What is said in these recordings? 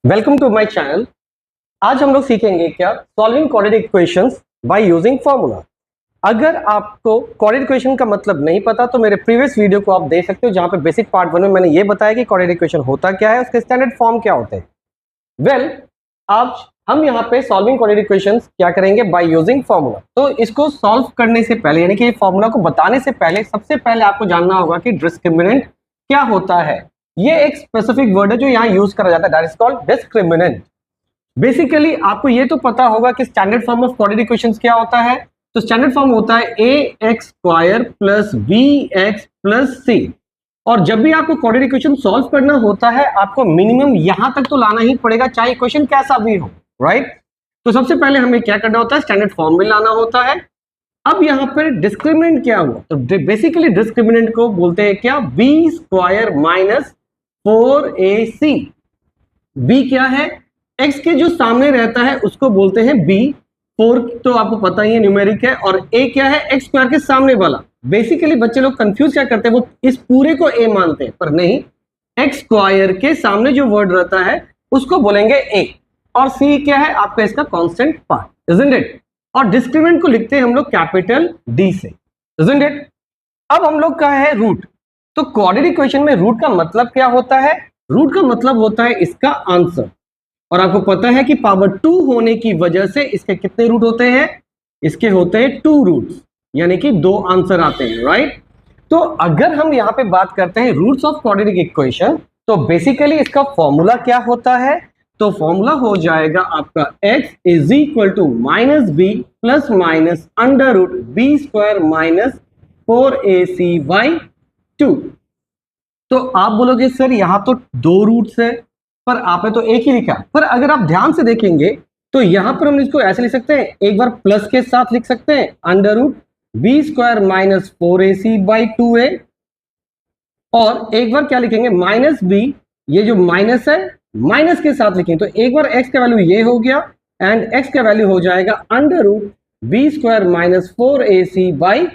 Welcome to my channel. आज हम लोग सीखेंगे क्या solving quadratic equations by using formula. अगर आपको क्वाड्रेटिक इक्वेशन का मतलब नहीं पता तो मेरे प्रीवियस वीडियो को आप देख सकते हो, जहां पे बेसिक पार्ट 1 में मैंने ये बताया कि क्वाड्रेटिक इक्वेशन होता क्या है, उसके स्टैंडर्ड फॉर्म क्या होते हैं। वेल, आज हम यहाँ पे सॉल्विंग क्वाड्रेटिक इक्वेशंस क्या करेंगे बाय यूजिंग फार्मूला। तो इसको सॉल्व करने से पहले, यानी कि फार्मूला को बताने से पहले, सबसे पहले आपको जानना होगा कि डिस्क्रिमिनेंट क्या होता है। ये एक स्पेसिफिक वर्ड है जो यहाँ यूज करा जाता है, that is called discriminant. Basically आपको ये तो पता होगा कि standard form of quadratic equations क्या होता है। तो स्टैंडर्ड फॉर्म होता है ax square plus bx plus c। और जब भी आपको क्वाड्रेटिक इक्वेशन सॉल्व करना होता है, आपको मिनिमम यहां तक तो लाना ही पड़ेगा, चाहे इक्वेशन कैसा भी हो, राइट। तो सबसे पहले हमें क्या करना होता है, स्टैंडर्ड फॉर्म में लाना होता है। अब यहाँ पर डिस्क्रिमिनेंट क्या हुआ, तो बेसिकली डिस्क्रिमिनेंट को बोलते हैं क्या, b square minus 4ac। b क्या है, x के जो सामने रहता है उसको बोलते हैं b। 4 तो आपको पता ही है न्यूमेरिक है, और a क्या है, x स्क्वायर के सामने वाला। बेसिकली बच्चे लोग कंफ्यूज क्या करते हैं, वो इस पूरे को a मानते हैं, पर नहीं, x स्क्वायर के सामने जो वर्ड रहता है उसको बोलेंगे a, और c क्या है आपका इसका कांस्टेंट पार्ट, इजंट इट। और डिस्क्रिमिनेंट को लिखते हैं हम लोग कैपिटल D से, इजंट इट। अब हम लोग का है रूट। तो क्वाड्रेटिक इक्वेशन में रूट का मतलब क्या होता है, रूट का मतलब होता है इसका आंसर। और आपको पता है कि पावर 2 होने की वजह से इसके कितने रूट होते हैं, इसके होते हैं 2 रूट्स, यानी कि 2 आंसर आते हैं, राइट। तो अगर हम यहां पे बात करते हैं रूट्स ऑफ क्वाड्रेटिक इक्वेशन, तो बेसिकली इसका फॉर्मूला क्या होता है, तो फॉर्मूला हो जाएगा आपका x is equal to minus b plus minus under root b square minus 4ac by 2। तो आप बोलोगे सर यहां तो 2 रूट्स है, पर आपने तो एक ही लिखा। पर अगर आप ध्यान से देखेंगे तो यहां पर हम इसको ऐसे लिख सकते हैं, एक बार प्लस के साथ लिख सकते हैं under root b square minus 4ac by 2a, और एक बार क्या लिखेंगे माइनस बी, ये जो माइनस है माइनस के साथ लिखेंगे, तो एक बार x का वैल्यू ये हो गया एंड x का वैल्यू हो जाएगा under root b square minus 4ac by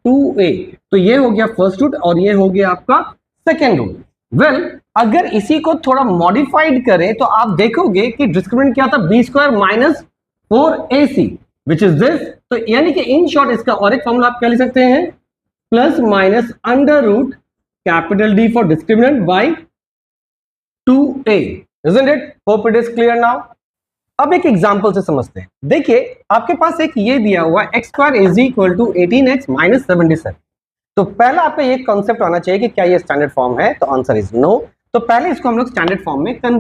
2a। तो ये हो गया फर्स्ट रूट और ये हो गया आपका सेकेंड रूट। वेल, अगर इसी को थोड़ा मॉडिफाइड करें तो आप देखोगे कि डिस्क्रिमिनेंट क्या था, b square minus 4ac which is this. तो यानी कि इन शॉर्ट इसका और एक फॉर्मूला आप क्या लिख सकते हैं, plus minus under root capital D for discriminant by 2a, isn't it? Hope it is clear now. अब एक एग्जांपल से समझते हैं। देखिए आपके पास एक ये दिया हुआ x square is equal to 18x minus 77। तो पहला आपका ये कॉन्सेप्ट आना चाहिए कि क्या ये स्टैंडर्ड फॉर्म है, तो आंसर इज नो। तो पहले इसको हम लोग स्टैंडर्ड फॉर्म में कन्वर्ट